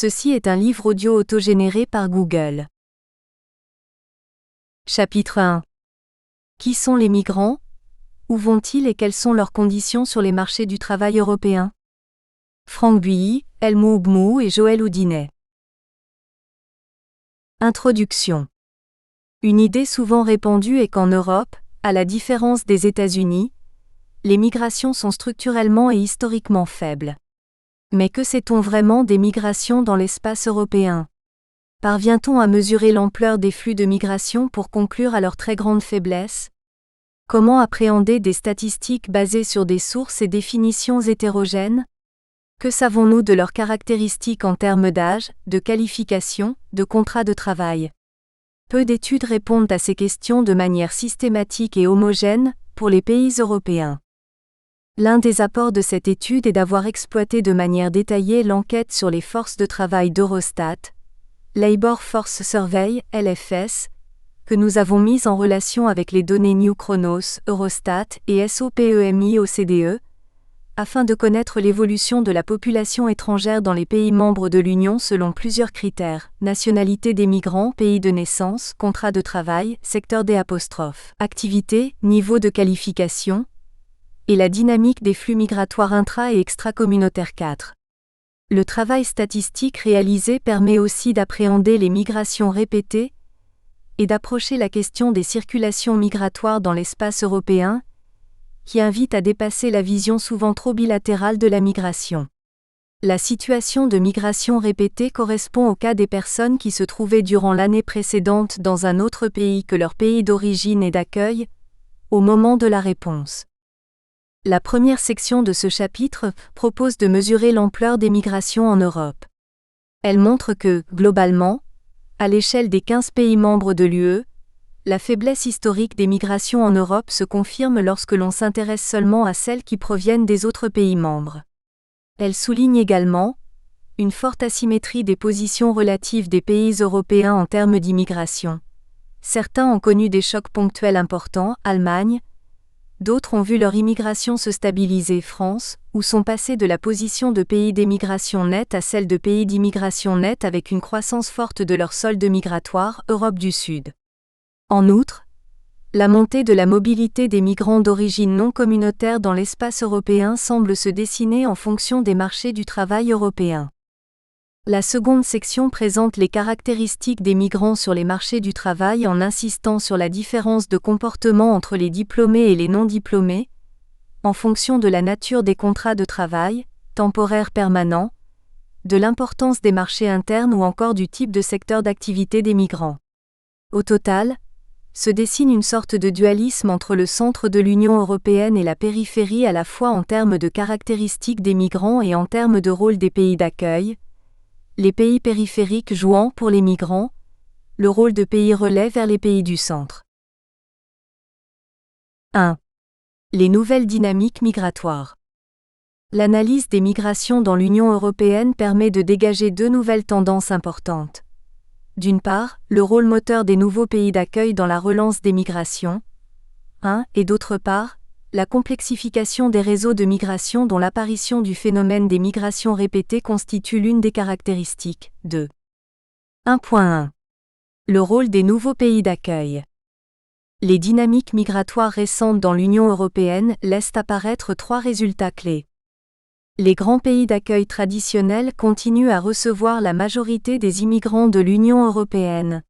Ceci est un livre audio autogénéré par Google. Chapitre 1. Qui sont les migrants? Où vont-ils et quelles sont leurs conditions sur les marchés du travail européens? Franck Builly, Helmut Gmou et Joël Houdinet. Introduction. Une idée souvent répandue est qu'en Europe, à la différence des États-Unis, les migrations sont structurellement et historiquement faibles. Mais que sait-on vraiment des migrations dans l'espace européen? Parvient-on à mesurer l'ampleur des flux de migration pour conclure à leur très grande faiblesse? Comment appréhender des statistiques basées sur des sources et définitions hétérogènes? Que savons-nous de leurs caractéristiques en termes d'âge, de qualification, de contrat de travail? Peu d'études répondent à ces questions de manière systématique et homogène pour les pays européens. L'un des apports de cette étude est d'avoir exploité de manière détaillée l'enquête sur les forces de travail d'Eurostat, Labour Force Survey, LFS, que nous avons mise en relation avec les données New Chronos, Eurostat et SOPEMI OCDE, afin de connaître l'évolution de la population étrangère dans les pays membres de l'Union selon plusieurs critères: nationalité des migrants, pays de naissance, contrat de travail, secteur des apostrophes, activité, niveau de qualification, et la dynamique des flux migratoires intra- et extra-communautaires. 4. Le travail statistique réalisé permet aussi d'appréhender les migrations répétées et d'approcher la question des circulations migratoires dans l'espace européen, qui invite à dépasser la vision souvent trop bilatérale de la migration. La situation de migration répétée correspond au cas des personnes qui se trouvaient durant l'année précédente dans un autre pays que leur pays d'origine et d'accueil, au moment de la réponse. La première section de ce chapitre propose de mesurer l'ampleur des migrations en Europe. Elle montre que, globalement, à l'échelle des 15 pays membres de l'UE, la faiblesse historique des migrations en Europe se confirme lorsque l'on s'intéresse seulement à celles qui proviennent des autres pays membres. Elle souligne également une forte asymétrie des positions relatives des pays européens en termes d'immigration. Certains ont connu des chocs ponctuels importants, Allemagne, d'autres ont vu leur immigration se stabiliser, France, ou sont passés de la position de pays d'émigration nette à celle de pays d'immigration nette avec une croissance forte de leur solde migratoire, Europe du Sud. En outre, la montée de la mobilité des migrants d'origine non communautaire dans l'espace européen semble se dessiner en fonction des marchés du travail européens. La seconde section présente les caractéristiques des migrants sur les marchés du travail en insistant sur la différence de comportement entre les diplômés et les non-diplômés, en fonction de la nature des contrats de travail, temporaires permanents, de l'importance des marchés internes ou encore du type de secteur d'activité des migrants. Au total, se dessine une sorte de dualisme entre le centre de l'Union européenne et la périphérie à la fois en termes de caractéristiques des migrants et en termes de rôle des pays d'accueil, les pays périphériques jouant pour les migrants le rôle de pays relais vers les pays du centre. 1. Les nouvelles dynamiques migratoires. L'analyse des migrations dans l'Union européenne permet de dégager deux nouvelles tendances importantes. D'une part, le rôle moteur des nouveaux pays d'accueil dans la relance des migrations, et d'autre part, la complexification des réseaux de migration dont l'apparition du phénomène des migrations répétées constitue l'une des caractéristiques. 2. 1.1. Le rôle des nouveaux pays d'accueil. Les dynamiques migratoires récentes dans l'Union européenne laissent apparaître trois résultats clés. Les grands pays d'accueil traditionnels continuent à recevoir la majorité des immigrants de l'Union européenne.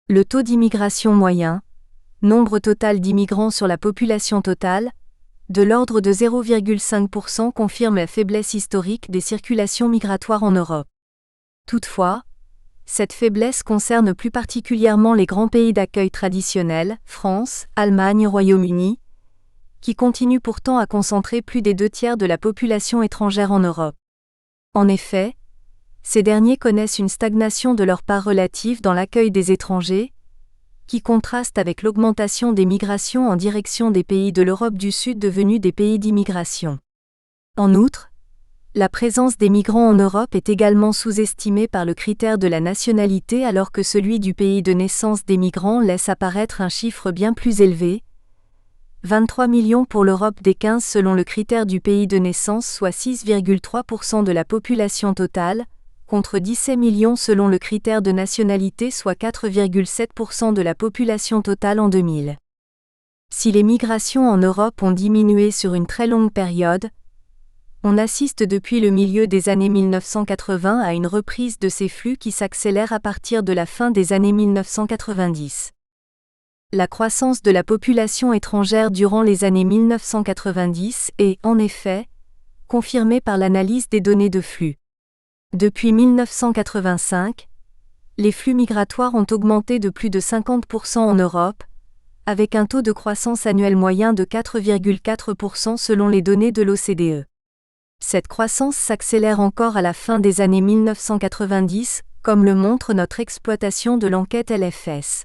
Le taux d'immigration moyen, nombre total d'immigrants sur la population totale, de l'ordre de 0,5% confirme la faiblesse historique des circulations migratoires en Europe. Toutefois, cette faiblesse concerne plus particulièrement les grands pays d'accueil traditionnels, France, Allemagne, Royaume-Uni, qui continuent pourtant à concentrer plus des 2/3 de la population étrangère en Europe. En effet, ces derniers connaissent une stagnation de leur part relative dans l'accueil des étrangers, qui contraste avec l'augmentation des migrations en direction des pays de l'Europe du Sud devenus des pays d'immigration. En outre, la présence des migrants en Europe est également sous-estimée par le critère de la nationalité alors que celui du pays de naissance des migrants laisse apparaître un chiffre bien plus élevé, 23 millions pour l'Europe des 15 selon le critère du pays de naissance soit 6,3% de la population totale, contre 17 millions selon le critère de nationalité, soit 4,7% de la population totale en 2000. Si les migrations en Europe ont diminué sur une très longue période, on assiste depuis le milieu des années 1980 à une reprise de ces flux qui s'accélère à partir de la fin des années 1990. La croissance de la population étrangère durant les années 1990 est, en effet, confirmée par l'analyse des données de flux. Depuis 1985, les flux migratoires ont augmenté de plus de 50% en Europe, avec un taux de croissance annuel moyen de 4,4% selon les données de l'OCDE. Cette croissance s'accélère encore à la fin des années 1990, comme le montre notre exploitation de l'enquête LFS.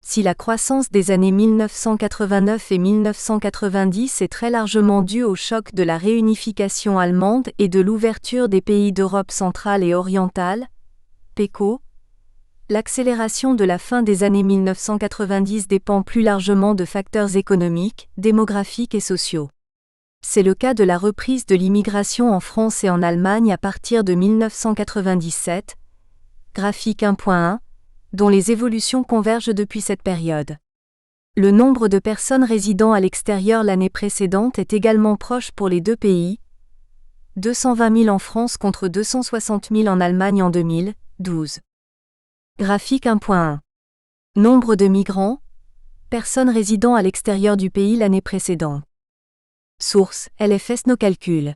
Si la croissance des années 1989 et 1990 est très largement due au choc de la réunification allemande et de l'ouverture des pays d'Europe centrale et orientale, PECO, l'accélération de la fin des années 1990 dépend plus largement de facteurs économiques, démographiques et sociaux. C'est le cas de la reprise de l'immigration en France et en Allemagne à partir de 1997, graphique 1.1, dont les évolutions convergent depuis cette période. Le nombre de personnes résidant à l'extérieur l'année précédente est également proche pour les deux pays, 220 000 en France contre 260 000 en Allemagne en 2012. Graphique 1.1. Nombre de migrants, personnes résidant à l'extérieur du pays l'année précédente. Source: LFS Nos calculs.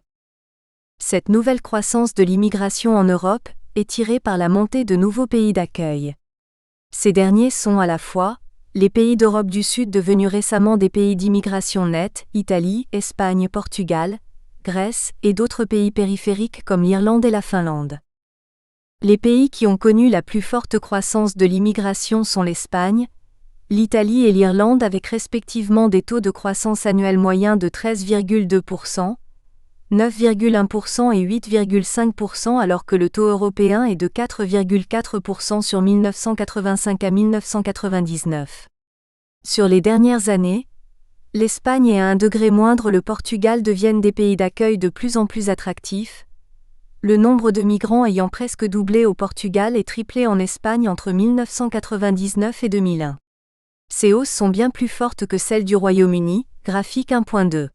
Cette nouvelle croissance de l'immigration en Europe est tirée par la montée de nouveaux pays d'accueil. Ces derniers sont à la fois les pays d'Europe du Sud devenus récemment des pays d'immigration nette, Italie, Espagne, Portugal, Grèce et d'autres pays périphériques comme l'Irlande et la Finlande. Les pays qui ont connu la plus forte croissance de l'immigration sont l'Espagne, l'Italie et l'Irlande avec respectivement des taux de croissance annuels moyens de 13,2%, 9,1% et 8,5% alors que le taux européen est de 4,4% sur 1985 à 1999. Sur les dernières années, l'Espagne et à un degré moindre le Portugal deviennent des pays d'accueil de plus en plus attractifs, le nombre de migrants ayant presque doublé au Portugal et triplé en Espagne entre 1999 et 2001. Ces hausses sont bien plus fortes que celles du Royaume-Uni, graphique 1.2.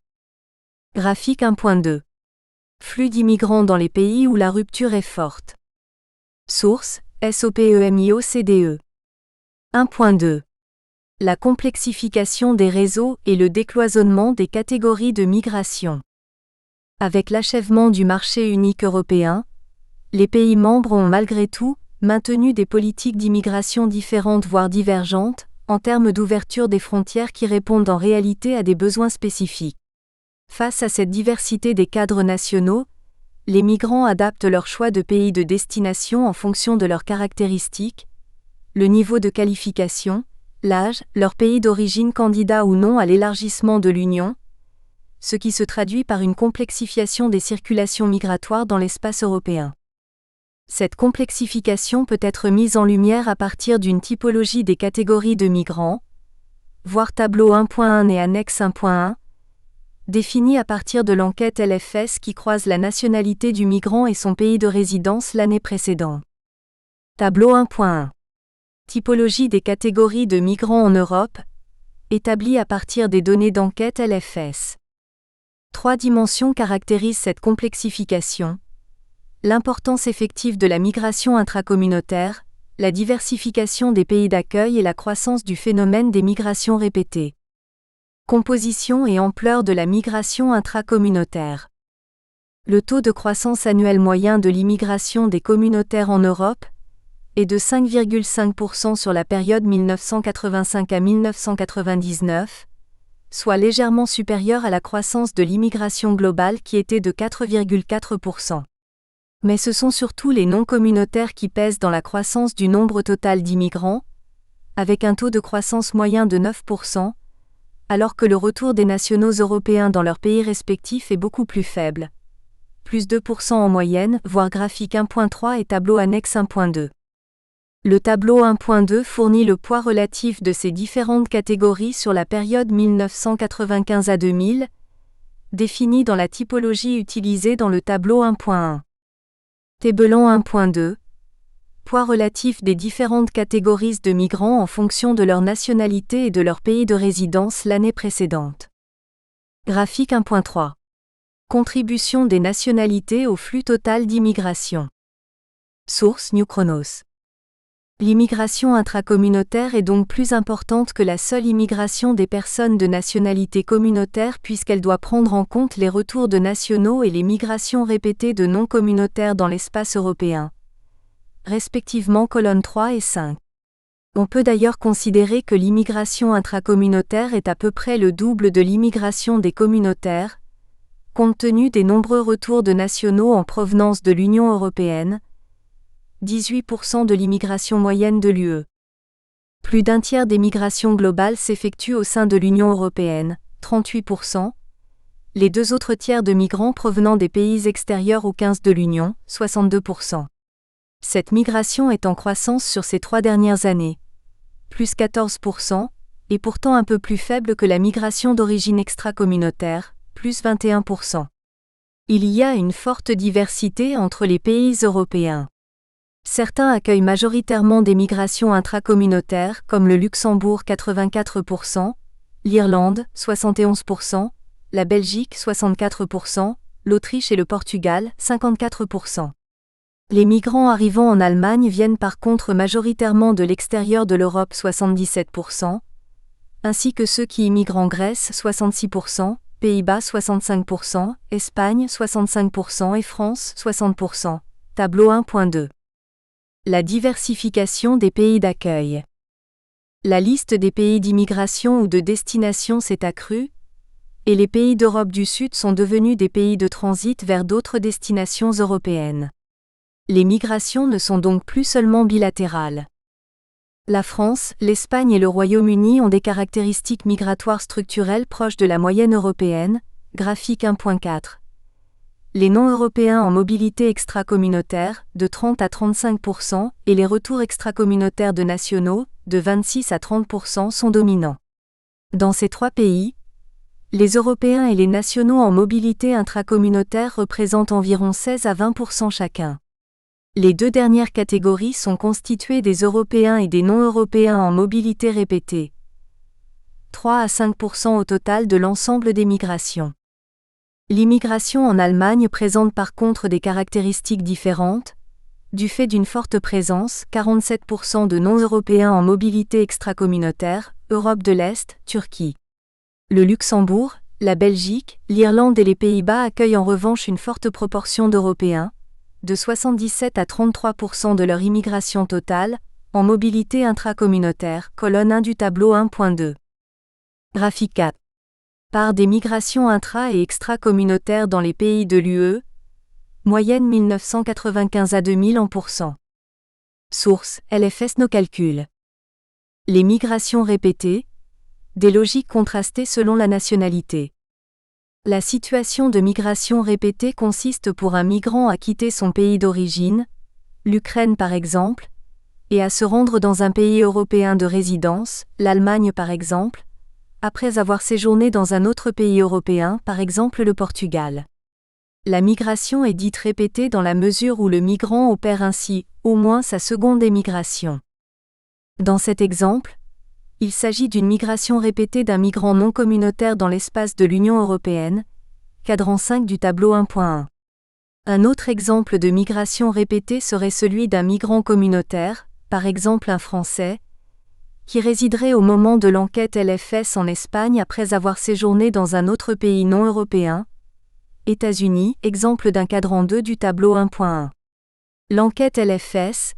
Graphique 1.2. Flux d'immigrants dans les pays où la rupture est forte. Source: SOPEMIOCDE. 1.2. La complexification des réseaux et le décloisonnement des catégories de migration. Avec l'achèvement du marché unique européen, les pays membres ont malgré tout maintenu des politiques d'immigration différentes voire divergentes, en termes d'ouverture des frontières qui répondent en réalité à des besoins spécifiques. Face à cette diversité des cadres nationaux, les migrants adaptent leur choix de pays de destination en fonction de leurs caractéristiques, le niveau de qualification, l'âge, leur pays d'origine candidat ou non à l'élargissement de l'Union, ce qui se traduit par une complexification des circulations migratoires dans l'espace européen. Cette complexification peut être mise en lumière à partir d'une typologie des catégories de migrants, voir tableau 1.1 et annexe 1.1, définie à partir de l'enquête LFS qui croise la nationalité du migrant et son pays de résidence l'année précédente. Tableau 1.1. Typologie des catégories de migrants en Europe, établie à partir des données d'enquête LFS. 3 dimensions caractérisent cette complexification. L'importance effective de la migration intracommunautaire, la diversification des pays d'accueil et la croissance du phénomène des migrations répétées. Composition et ampleur de la migration intracommunautaire. Le taux de croissance annuel moyen de l'immigration des communautaires en Europe est de 5,5% sur la période 1985 à 1999, soit légèrement supérieur à la croissance de l'immigration globale qui était de 4,4%. Mais ce sont surtout les non-communautaires qui pèsent dans la croissance du nombre total d'immigrants, avec un taux de croissance moyen de 9%, alors que le retour des nationaux européens dans leurs pays respectifs est beaucoup plus faible, plus 2% en moyenne, voire graphique 1.3 et tableau annexe 1.2. Le tableau 1.2 fournit le poids relatif de ces différentes catégories sur la période 1995 à 2000, définie dans la typologie utilisée dans le tableau 1.1. Tableau 1.2. Poids relatif des différentes catégories de migrants en fonction de leur nationalité et de leur pays de résidence l'année précédente. Graphique 1.3. Contribution des nationalités au flux total d'immigration. Source New Chronos. L'immigration intracommunautaire est donc plus importante que la seule immigration des personnes de nationalité communautaire puisqu'elle doit prendre en compte les retours de nationaux et les migrations répétées de non-communautaires dans l'espace européen, respectivement colonnes 3 et 5. On peut d'ailleurs considérer que l'immigration intracommunautaire est à peu près le double de l'immigration des communautaires, compte tenu des nombreux retours de nationaux en provenance de l'Union européenne, 18% de l'immigration moyenne de l'UE. Plus d'un tiers des migrations globales s'effectuent au sein de l'Union européenne, 38%, les deux autres tiers de migrants provenant des pays extérieurs aux 15 de l'Union, 62%. Cette migration est en croissance sur ces 3 dernières années, plus 14%, et pourtant un peu plus faible que la migration d'origine extracommunautaire, plus 21%. Il y a une forte diversité entre les pays européens. Certains accueillent majoritairement des migrations intracommunautaires comme le Luxembourg 84%, l'Irlande 71%, la Belgique 64%, l'Autriche et le Portugal 54%. Les migrants arrivant en Allemagne viennent par contre majoritairement de l'extérieur de l'Europe 77%, ainsi que ceux qui immigrent en Grèce 66%, Pays-Bas 65%, Espagne 65% et France 60%. Tableau 1.2. La diversification des pays d'accueil. La liste des pays d'immigration ou de destination s'est accrue, et les pays d'Europe du Sud sont devenus des pays de transit vers d'autres destinations européennes. Les migrations ne sont donc plus seulement bilatérales. La France, l'Espagne et le Royaume-Uni ont des caractéristiques migratoires structurelles proches de la moyenne européenne, graphique 1.4. Les non-européens en mobilité extracommunautaire, de 30 à 35%, et les retours extracommunautaires de nationaux, de 26 à 30%, sont dominants. Dans ces 3 pays, les Européens et les nationaux en mobilité intracommunautaire représentent environ 16 à 20% chacun. Les 2 dernières catégories sont constituées des Européens et des non-Européens en mobilité répétée. 3 à 5% au total de l'ensemble des migrations. L'immigration en Allemagne présente par contre des caractéristiques différentes, du fait d'une forte présence, 47% de non-européens en mobilité extracommunautaire, Europe de l'Est, Turquie. Le Luxembourg, la Belgique, l'Irlande et les Pays-Bas accueillent en revanche une forte proportion d'Européens, de 77 à 33% de leur immigration totale, en mobilité intracommunautaire, colonne 1 du tableau 1.2. Graphique 4. Part des migrations intra- et extracommunautaires dans les pays de l'UE, moyenne 1995 à 2000 en %. Source, LFS nos calculs. Les migrations répétées, des logiques contrastées selon la nationalité. La situation de migration répétée consiste pour un migrant à quitter son pays d'origine, l'Ukraine par exemple, et à se rendre dans un pays européen de résidence, l'Allemagne par exemple, après avoir séjourné dans un autre pays européen, par exemple le Portugal. La migration est dite répétée dans la mesure où le migrant opère ainsi, au moins sa seconde émigration. Dans cet exemple, il s'agit d'une migration répétée d'un migrant non communautaire dans l'espace de l'Union européenne, cadran 5 du tableau 1.1. Un autre exemple de migration répétée serait celui d'un migrant communautaire, par exemple un Français, qui résiderait au moment de l'enquête LFS en Espagne après avoir séjourné dans un autre pays non européen, États-Unis, exemple d'un cadran 2 du tableau 1.1. L'enquête LFS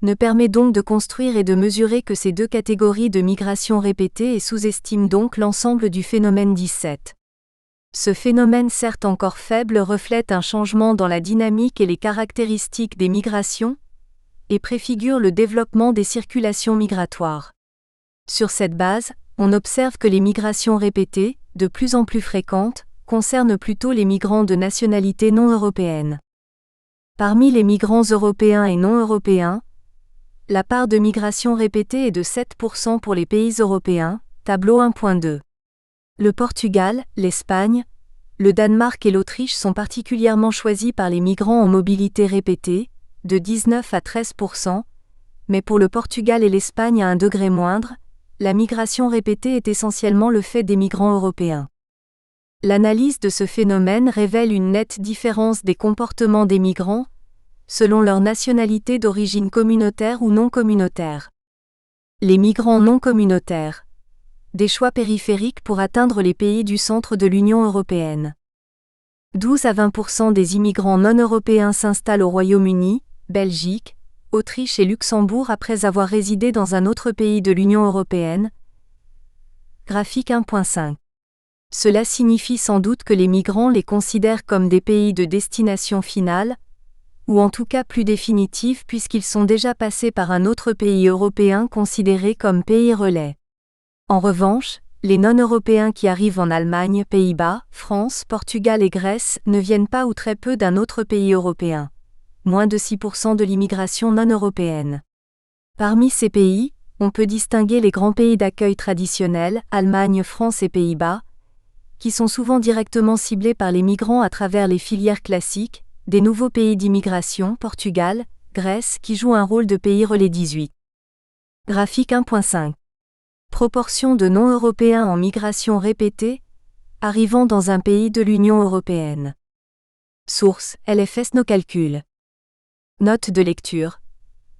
ne permet donc de construire et de mesurer que ces 2 catégories de migration répétée et sous-estime donc l'ensemble du phénomène 17. Ce phénomène certes encore faible reflète un changement dans la dynamique et les caractéristiques des migrations, et préfigure le développement des circulations migratoires. Sur cette base, on observe que les migrations répétées, de plus en plus fréquentes, concernent plutôt les migrants de nationalité non européenne. Parmi les migrants européens et non européens, la part de migration répétée est de 7% pour les pays européens, tableau 1.2. Le Portugal, l'Espagne, le Danemark et l'Autriche sont particulièrement choisis par les migrants en mobilité répétée, de 19 à 13%, mais pour le Portugal et l'Espagne à un degré moindre, la migration répétée est essentiellement le fait des migrants européens. L'analyse de ce phénomène révèle une nette différence des comportements des migrants, selon leur nationalité d'origine communautaire ou non communautaire. Les migrants non communautaires. Des choix périphériques pour atteindre les pays du centre de l'Union européenne. 12 à 20% des immigrants non européens s'installent au Royaume-Uni, Belgique, Autriche et Luxembourg après avoir résidé dans un autre pays de l'Union européenne. Graphique 1.5. Cela signifie sans doute que les migrants les considèrent comme des pays de destination finale, ou en tout cas plus définitive puisqu'ils sont déjà passés par un autre pays européen considéré comme pays relais. En revanche, les non-européens qui arrivent en Allemagne, Pays-Bas, France, Portugal et Grèce ne viennent pas ou très peu d'un autre pays européen. Moins de 6% de l'immigration non-européenne. Parmi ces pays, on peut distinguer les grands pays d'accueil traditionnels, Allemagne, France et Pays-Bas, qui sont souvent directement ciblés par les migrants à travers les filières classiques, des nouveaux pays d'immigration, Portugal, Grèce qui jouent un rôle de pays relais 18. Graphique 1.5. Proportion de non-européens en migration répétée, arrivant dans un pays de l'Union européenne. Source, LFS Nos calculs. Note de lecture.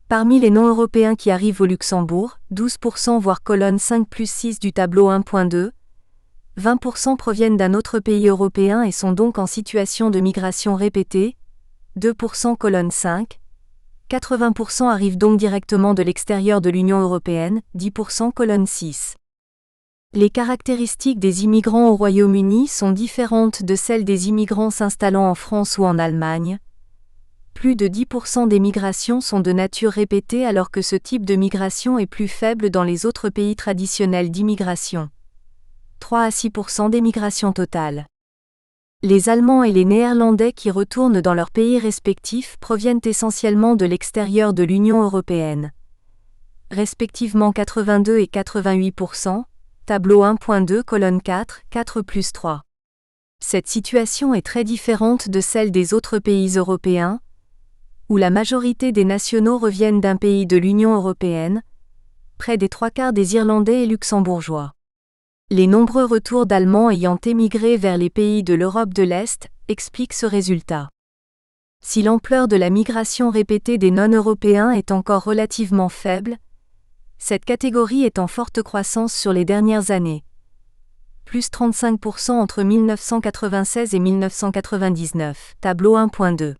Parmi les non-européens qui arrivent au Luxembourg, 12% voire colonne 5 plus 6 du tableau 1.2, 20% proviennent d'un autre pays européen et sont donc en situation de migration répétée, 2% colonne 5, 80% arrivent donc directement de l'extérieur de l'Union européenne, 10% colonne 6. Les caractéristiques des immigrants au Royaume-Uni sont différentes de celles des immigrants s'installant en France ou en Allemagne. Plus de 10% des migrations sont de nature répétée alors que ce type de migration est plus faible dans les autres pays traditionnels d'immigration. 3 à 6% des migrations totales. Les Allemands et les Néerlandais qui retournent dans leurs pays respectifs proviennent essentiellement de l'extérieur de l'Union européenne. Respectivement 82 et 88%, tableau 1.2 colonne 4, 4 plus 3. Cette situation est très différente de celle des autres pays européens, où la majorité des nationaux reviennent d'un pays de l'Union européenne, près des 3/4 des Irlandais et Luxembourgeois. Les nombreux retours d'Allemands ayant émigré vers les pays de l'Europe de l'Est expliquent ce résultat. Si l'ampleur de la migration répétée des non-européens est encore relativement faible, cette catégorie est en forte croissance sur les dernières années. Plus 35% entre 1996 et 1999, tableau 1.2.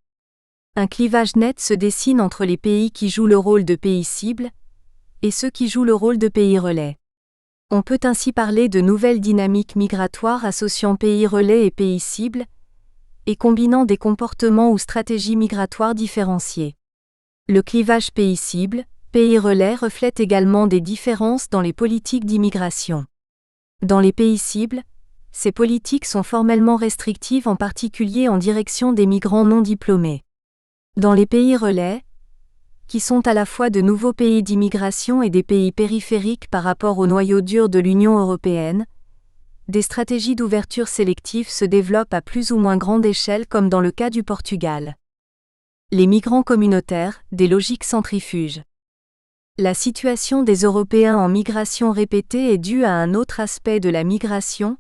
Un clivage net se dessine entre les pays qui jouent le rôle de pays cible et ceux qui jouent le rôle de pays relais. On peut ainsi parler de nouvelles dynamiques migratoires associant pays relais et pays cibles, et combinant des comportements ou stratégies migratoires différenciées. Le clivage pays cible, pays relais reflète également des différences dans les politiques d'immigration. Dans les pays cibles, ces politiques sont formellement restrictives en particulier en direction des migrants non diplômés. Dans les pays relais, qui sont à la fois de nouveaux pays d'immigration et des pays périphériques par rapport au noyau dur de l'Union européenne, des stratégies d'ouverture sélective se développent à plus ou moins grande échelle comme dans le cas du Portugal. Les migrants communautaires, des logiques centrifuges. La situation des Européens en migration répétée est due à un autre aspect de la migration,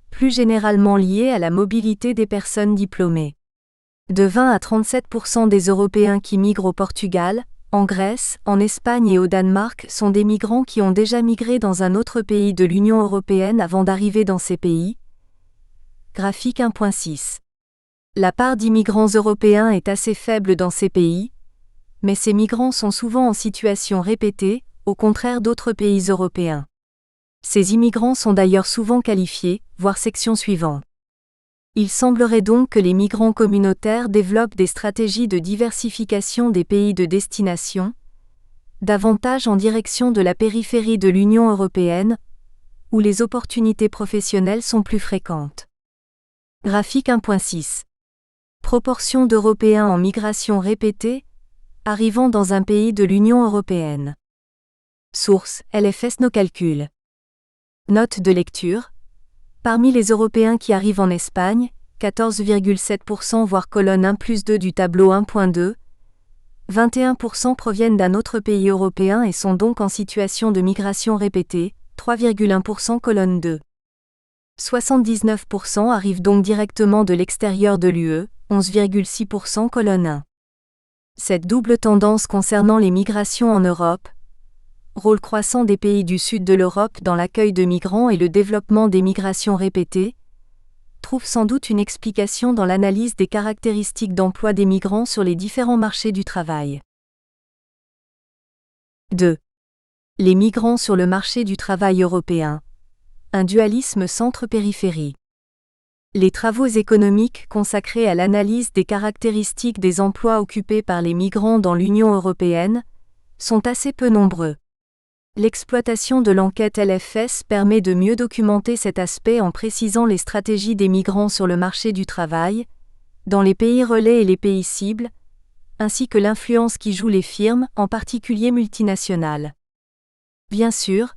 plus généralement lié à la mobilité des personnes diplômées. De 20 à 37% des Européens qui migrent au Portugal, en Grèce, en Espagne et au Danemark sont des migrants qui ont déjà migré dans un autre pays de l'Union européenne avant d'arriver dans ces pays. Graphique 1.6. La part d'immigrants européens est assez faible dans ces pays, mais ces migrants sont souvent en situation répétée, au contraire d'autres pays européens. Ces immigrants sont d'ailleurs souvent qualifiés, voire section suivante. Il semblerait donc que les migrants communautaires développent des stratégies de diversification des pays de destination, davantage en direction de la périphérie de l'Union européenne, où les opportunités professionnelles sont plus fréquentes. Graphique 1.6. Proportion d'Européens en migration répétée, arrivant dans un pays de l'Union européenne. Source, LFS Nos calculs. Note de lecture. Parmi les Européens qui arrivent en Espagne, 14,7% voire colonne 1 plus 2 du tableau 1.2, 21% proviennent d'un autre pays européen et sont donc en situation de migration répétée, 3,1% colonne 2. 79% arrivent donc directement de l'extérieur de l'UE, 11,6% colonne 1. Cette double tendance concernant les migrations en Europe, rôle croissant des pays du sud de l'Europe dans l'accueil de migrants et le développement des migrations répétées, trouve sans doute une explication dans l'analyse des caractéristiques d'emploi des migrants sur les différents marchés du travail. 2. Les migrants sur le marché du travail européen. Un dualisme centre-périphérie. Les travaux économiques consacrés à l'analyse des caractéristiques des emplois occupés par les migrants dans l'Union européenne sont assez peu nombreux. L'exploitation de l'enquête LFS permet de mieux documenter cet aspect en précisant les stratégies des migrants sur le marché du travail, dans les pays relais et les pays cibles, ainsi que l'influence qui jouent les firmes, en particulier multinationales. Bien sûr,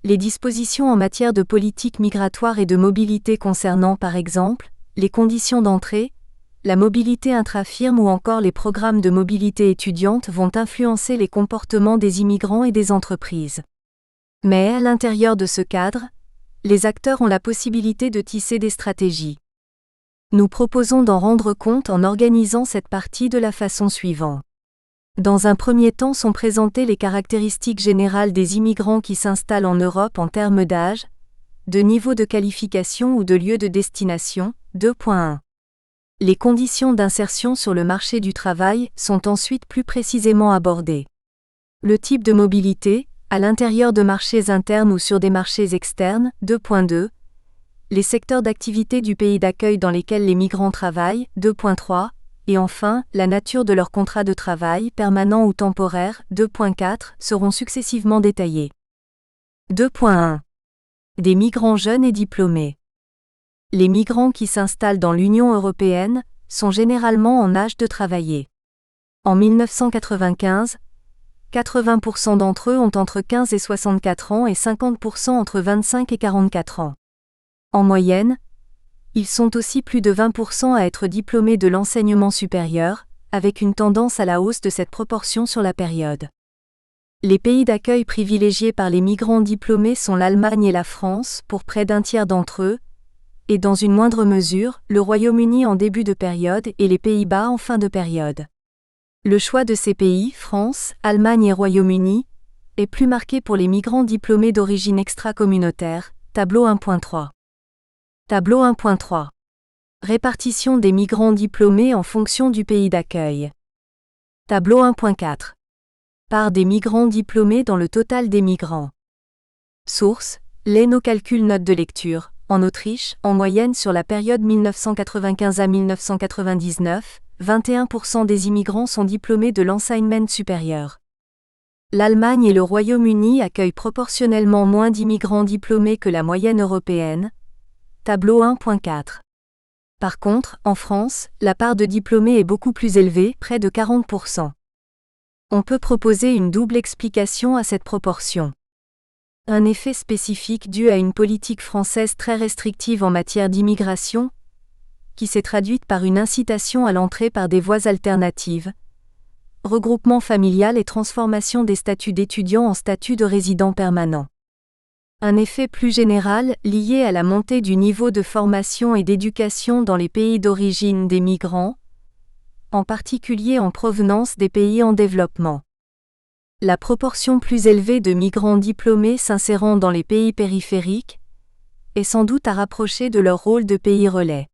les dispositions en matière de politique migratoire et de mobilité concernant par exemple, les conditions d'entrée, la mobilité intra-firme ou encore les programmes de mobilité étudiante vont influencer les comportements des immigrants et des entreprises. Mais à l'intérieur de ce cadre, les acteurs ont la possibilité de tisser des stratégies. Nous proposons d'en rendre compte en organisant cette partie de la façon suivante. Dans un premier temps sont présentées les caractéristiques générales des immigrants qui s'installent en Europe en termes d'âge, de niveau de qualification ou de lieu de destination. 2.1. Les conditions d'insertion sur le marché du travail sont ensuite plus précisément abordées. Le type de mobilité, à l'intérieur de marchés internes ou sur des marchés externes. 2.2. Les secteurs d'activité du pays d'accueil dans lesquels les migrants travaillent. 2.3. Et enfin, la nature de leur contrat de travail, permanent ou temporaire. 2.4, seront successivement détaillés. 2.1. Des migrants jeunes et diplômés. Les migrants qui s'installent dans l'Union européenne sont généralement en âge de travailler. En 1995, 80% d'entre eux ont entre 15 et 64 ans et 50% entre 25 et 44 ans. En moyenne, ils sont aussi plus de 20% à être diplômés de l'enseignement supérieur, avec une tendance à la hausse de cette proportion sur la période. Les pays d'accueil privilégiés par les migrants diplômés sont l'Allemagne et la France, pour près d'un tiers d'entre eux, et dans une moindre mesure, le Royaume-Uni en début de période et les Pays-Bas en fin de période. Le choix de ces pays, France, Allemagne et Royaume-Uni, est plus marqué pour les migrants diplômés d'origine extra-communautaire, tableau 1.3. Tableau 1.3. Répartition des migrants diplômés en fonction du pays d'accueil. Tableau 1.4. Part des migrants diplômés dans le total des migrants. Source, Leno calcul note de lecture. En Autriche, en moyenne sur la période 1995 à 1999, 21% des immigrants sont diplômés de l'enseignement supérieur. L'Allemagne et le Royaume-Uni accueillent proportionnellement moins d'immigrants diplômés que la moyenne européenne. Tableau 1.4. Par contre, en France, la part de diplômés est beaucoup plus élevée, près de 40%. On peut proposer une double explication à cette proportion. Un effet spécifique dû à une politique française très restrictive en matière d'immigration, qui s'est traduite par une incitation à l'entrée par des voies alternatives, regroupement familial et transformation des statuts d'étudiants en statut de résident permanent. Un effet plus général lié à la montée du niveau de formation et d'éducation dans les pays d'origine des migrants, en particulier en provenance des pays en développement. La proportion plus élevée de migrants diplômés s'insérant dans les pays périphériques est sans doute à rapprocher de leur rôle de pays relais.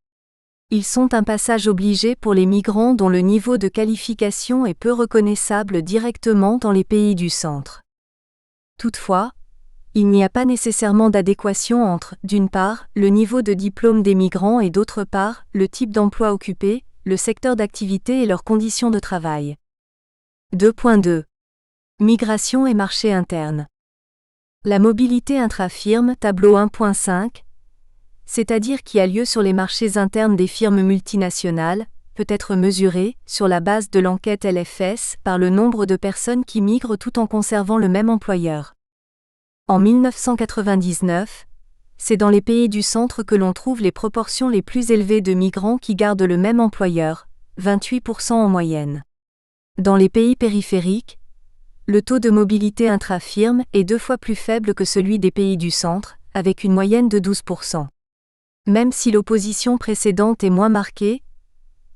Ils sont un passage obligé pour les migrants dont le niveau de qualification est peu reconnaissable directement dans les pays du centre. Toutefois, il n'y a pas nécessairement d'adéquation entre, d'une part, le niveau de diplôme des migrants et d'autre part, le type d'emploi occupé, le secteur d'activité et leurs conditions de travail. 2.2. Migration et marché interne. La mobilité intra-firme, tableau 1.5, c'est-à-dire qui a lieu sur les marchés internes des firmes multinationales, peut être mesurée, sur la base de l'enquête LFS, par le nombre de personnes qui migrent tout en conservant le même employeur. En 1999, c'est dans les pays du centre que l'on trouve les proportions les plus élevées de migrants qui gardent le même employeur, 28% en moyenne. Dans les pays périphériques, le taux de mobilité intra-firme est 2 fois plus faible que celui des pays du centre, avec une moyenne de 12%. Même si l'opposition précédente est moins marquée,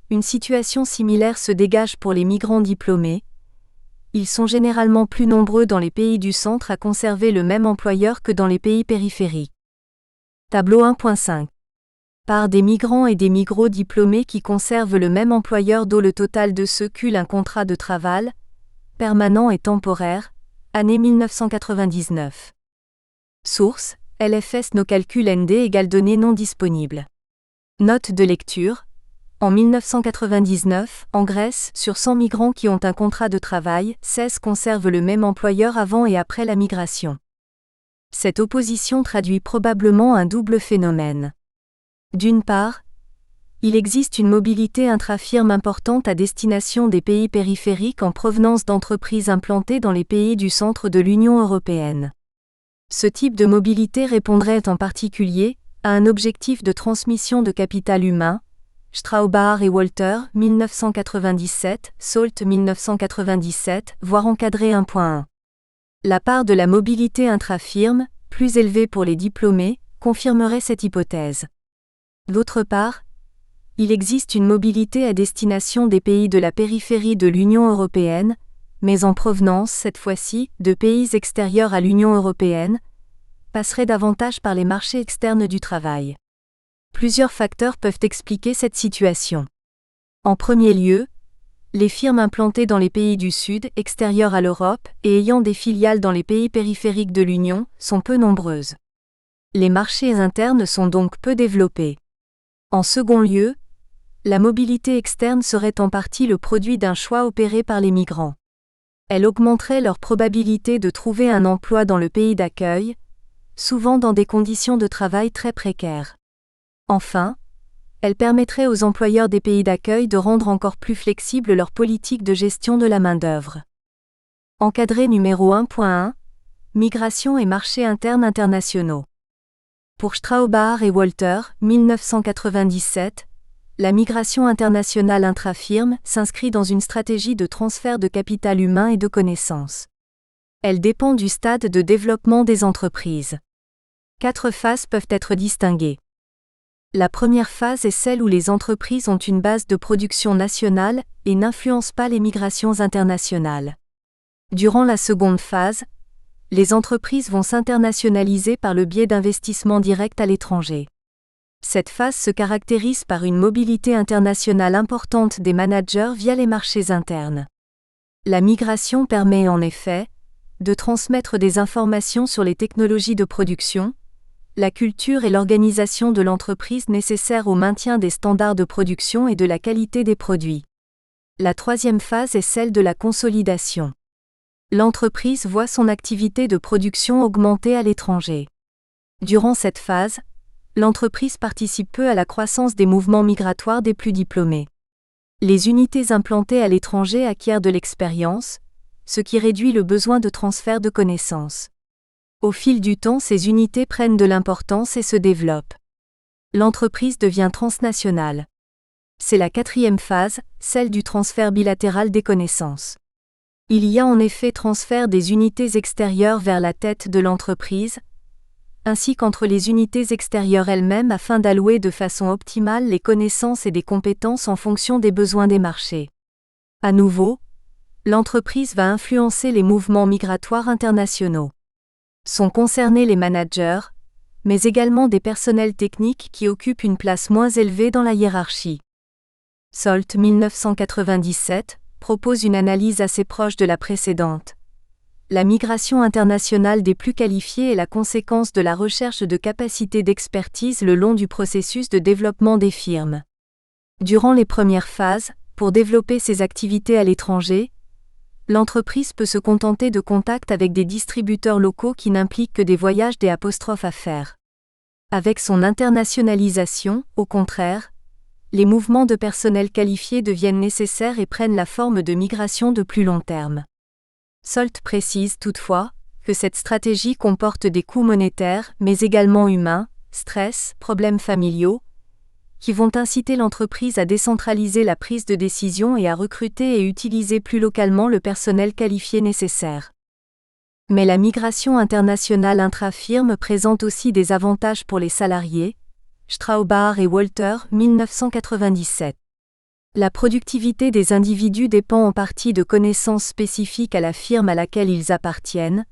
une situation similaire se dégage pour les migrants diplômés. Ils sont généralement plus nombreux dans les pays du centre à conserver le même employeur que dans les pays périphériques. Tableau 1.5. Part des migrants et des migros diplômés qui conservent le même employeur dont le total de ceux qui ont un contrat de travail, permanent et temporaire, année 1999. Source, LFS No calcul ND égale données non disponibles. Note de lecture. En 1999, en Grèce, sur 100 migrants qui ont un contrat de travail, 16 conservent le même employeur avant et après la migration. Cette opposition traduit probablement un double phénomène. D'une part, il existe une mobilité intra-firme importante à destination des pays périphériques en provenance d'entreprises implantées dans les pays du centre de l'Union européenne. Ce type de mobilité répondrait en particulier à un objectif de transmission de capital humain, Straubhaar et Walter, 1997, Salt 1997, voire encadré 1.1. La part de la mobilité intra-firme, plus élevée pour les diplômés, confirmerait cette hypothèse. D'autre part, il existe une mobilité à destination des pays de la périphérie de l'Union européenne, mais en provenance, cette fois-ci, de pays extérieurs à l'Union européenne, passerait davantage par les marchés externes du travail. Plusieurs facteurs peuvent expliquer cette situation. En premier lieu, les firmes implantées dans les pays du Sud, extérieurs à l'Europe, et ayant des filiales dans les pays périphériques de l'Union, sont peu nombreuses. Les marchés internes sont donc peu développés. En second lieu, la mobilité externe serait en partie le produit d'un choix opéré par les migrants. Elle augmenterait leur probabilité de trouver un emploi dans le pays d'accueil, souvent dans des conditions de travail très précaires. Enfin, elle permettrait aux employeurs des pays d'accueil de rendre encore plus flexible leur politique de gestion de la main-d'œuvre. Encadré numéro 1.1. Migration et marchés internes internationaux. Pour Straubhaar et Walter, 1997, la migration internationale intra-firme s'inscrit dans une stratégie de transfert de capital humain et de connaissances. Elle dépend du stade de développement des entreprises. 4 phases peuvent être distinguées. La première phase est celle où les entreprises ont une base de production nationale et n'influencent pas les migrations internationales. Durant la seconde phase, les entreprises vont s'internationaliser par le biais d'investissements directs à l'étranger. Cette phase se caractérise par une mobilité internationale importante des managers via les marchés internes. La migration permet en effet de transmettre des informations sur les technologies de production, la culture et l'organisation de l'entreprise nécessaires au maintien des standards de production et de la qualité des produits. La troisième phase est celle de la consolidation. L'entreprise voit son activité de production augmenter à l'étranger. Durant cette phase, l'entreprise participe peu à la croissance des mouvements migratoires des plus diplômés. Les unités implantées à l'étranger acquièrent de l'expérience, ce qui réduit le besoin de transfert de connaissances. Au fil du temps, ces unités prennent de l'importance et se développent. L'entreprise devient transnationale. C'est la quatrième phase, celle du transfert bilatéral des connaissances. Il y a en effet transfert des unités extérieures vers la tête de l'entreprise, ainsi qu'entre les unités extérieures elles-mêmes afin d'allouer de façon optimale les connaissances et des compétences en fonction des besoins des marchés. À nouveau, l'entreprise va influencer les mouvements migratoires internationaux. Sont concernés les managers, mais également des personnels techniques qui occupent une place moins élevée dans la hiérarchie. Salt 1997 propose une analyse assez proche de la précédente. La migration internationale des plus qualifiés est la conséquence de la recherche de capacités d'expertise le long du processus de développement des firmes. Durant les premières phases, pour développer ses activités à l'étranger, l'entreprise peut se contenter de contacts avec des distributeurs locaux qui n'impliquent que des voyages à faire. Avec son internationalisation, au contraire, les mouvements de personnel qualifié deviennent nécessaires et prennent la forme de migration de plus long terme. Salt précise toutefois que cette stratégie comporte des coûts monétaires, mais également humains, stress, problèmes familiaux, qui vont inciter l'entreprise à décentraliser la prise de décision et à recruter et utiliser plus localement le personnel qualifié nécessaire. Mais la migration internationale intra-firme présente aussi des avantages pour les salariés. Straubach et Walter, 1997. La productivité des individus dépend en partie de connaissances spécifiques à la firme à laquelle ils appartiennent.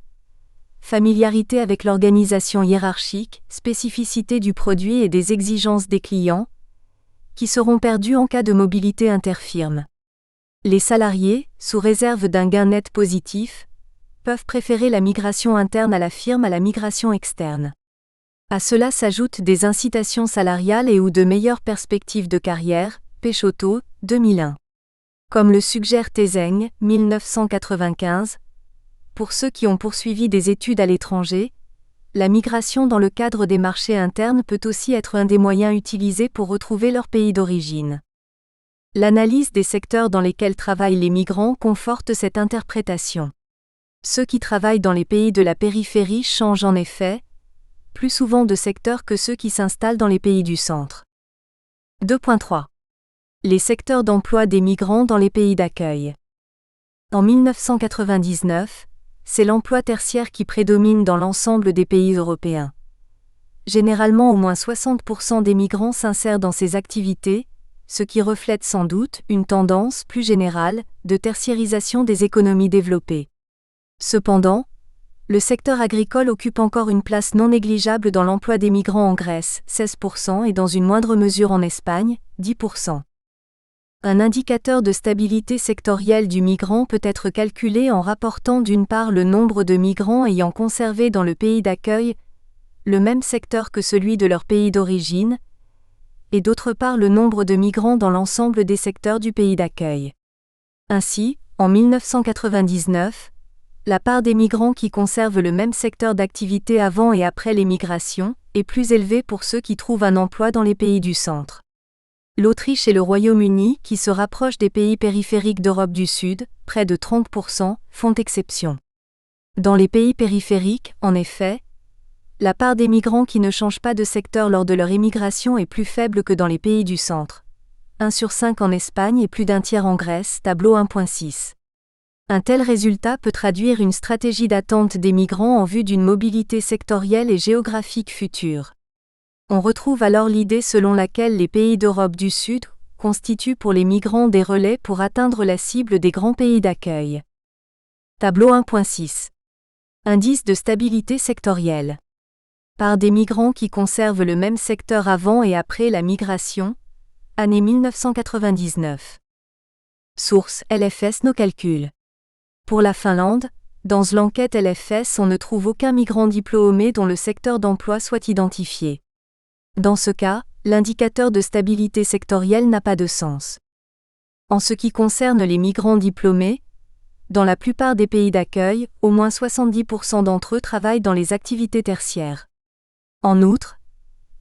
Familiarité avec l'organisation hiérarchique, spécificité du produit et des exigences des clients, qui seront perdues en cas de mobilité interfirme. Les salariés, sous réserve d'un gain net positif, peuvent préférer la migration interne à la firme à la migration externe. À cela s'ajoutent des incitations salariales et ou de meilleures perspectives de carrière, Peixoto, 2001. Comme le suggère Tezeng, 1995, pour ceux qui ont poursuivi des études à l'étranger, la migration dans le cadre des marchés internes peut aussi être un des moyens utilisés pour retrouver leur pays d'origine. L'analyse des secteurs dans lesquels travaillent les migrants conforte cette interprétation. Ceux qui travaillent dans les pays de la périphérie changent en effet, plus souvent de secteur que ceux qui s'installent dans les pays du centre. 2.3. Les secteurs d'emploi des migrants dans les pays d'accueil. En 1999, c'est l'emploi tertiaire qui prédomine dans l'ensemble des pays européens. Généralement, au moins 60% des migrants s'insèrent dans ces activités, ce qui reflète sans doute une tendance plus générale de tertiarisation des économies développées. Cependant, le secteur agricole occupe encore une place non négligeable dans l'emploi des migrants en Grèce, 16%, et dans une moindre mesure en Espagne, 10%. Un indicateur de stabilité sectorielle du migrant peut être calculé en rapportant d'une part le nombre de migrants ayant conservé dans le pays d'accueil le même secteur que celui de leur pays d'origine, et d'autre part le nombre de migrants dans l'ensemble des secteurs du pays d'accueil. Ainsi, en 1999, la part des migrants qui conservent le même secteur d'activité avant et après l'émigration est plus élevée pour ceux qui trouvent un emploi dans les pays du centre. L'Autriche et le Royaume-Uni, qui se rapprochent des pays périphériques d'Europe du Sud, près de 30%, font exception. Dans les pays périphériques, en effet, la part des migrants qui ne changent pas de secteur lors de leur émigration est plus faible que dans les pays du centre. 1 sur 5 en Espagne et plus d'un tiers en Grèce, tableau 1.6. Un tel résultat peut traduire une stratégie d'attente des migrants en vue d'une mobilité sectorielle et géographique future. On retrouve alors l'idée selon laquelle les pays d'Europe du Sud constituent pour les migrants des relais pour atteindre la cible des grands pays d'accueil. Tableau 1.6. Indice de stabilité sectorielle. Part des migrants qui conservent le même secteur avant et après la migration, année 1999. Source LFS Nos calculs. Pour la Finlande, dans l'enquête LFS on ne trouve aucun migrant diplômé dont le secteur d'emploi soit identifié. Dans ce cas, l'indicateur de stabilité sectorielle n'a pas de sens. En ce qui concerne les migrants diplômés, dans la plupart des pays d'accueil, au moins 70% d'entre eux travaillent dans les activités tertiaires. En outre,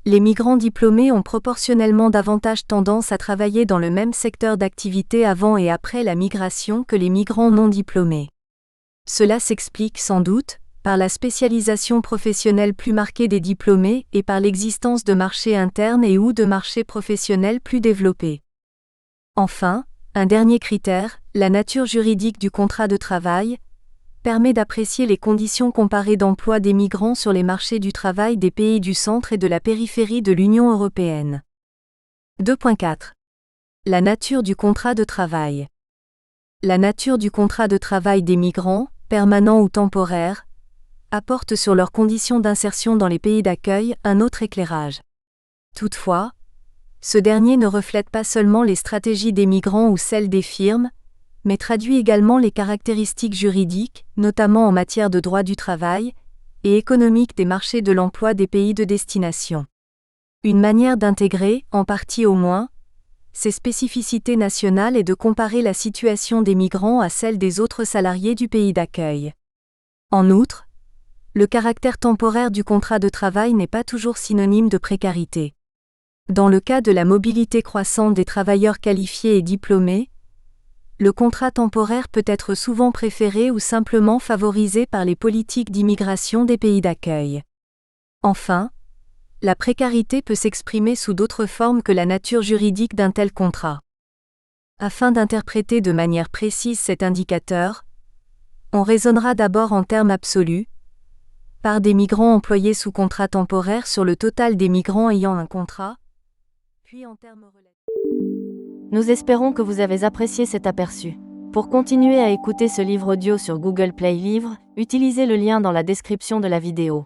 les migrants diplômés ont proportionnellement davantage tendance à travailler dans le même secteur d'activité avant et après la migration que les migrants non diplômés. Cela s'explique sans doute par la spécialisation professionnelle plus marquée des diplômés et par l'existence de marchés internes et ou de marchés professionnels plus développés. Enfin, un dernier critère, la nature juridique du contrat de travail, permet d'apprécier les conditions comparées d'emploi des migrants sur les marchés du travail des pays du centre et de la périphérie de l'Union européenne. 2.4. La nature du contrat de travail. La nature du contrat de travail des migrants, permanent ou temporaire, apporte sur leurs conditions d'insertion dans les pays d'accueil un autre éclairage. Toutefois, ce dernier ne reflète pas seulement les stratégies des migrants ou celles des firmes, mais traduit également les caractéristiques juridiques, notamment en matière de droit du travail, et économique des marchés de l'emploi des pays de destination. Une manière d'intégrer, en partie au moins, ces spécificités nationales est de comparer la situation des migrants à celle des autres salariés du pays d'accueil. En outre, le caractère temporaire du contrat de travail n'est pas toujours synonyme de précarité. Dans le cas de la mobilité croissante des travailleurs qualifiés et diplômés, Le contrat temporaire peut être souvent préféré ou simplement favorisé par les politiques d'immigration des pays d'accueil. Enfin, la précarité peut s'exprimer sous d'autres formes que la nature juridique d'un tel contrat. Afin d'interpréter de manière précise cet indicateur, on raisonnera d'abord en termes absolus, par des migrants employés sous contrat temporaire sur le total des migrants ayant un contrat, puis en termes relatifs. Nous espérons que vous avez apprécié cet aperçu. Pour continuer à écouter ce livre audio sur Google Play Livres, utilisez le lien dans la description de la vidéo.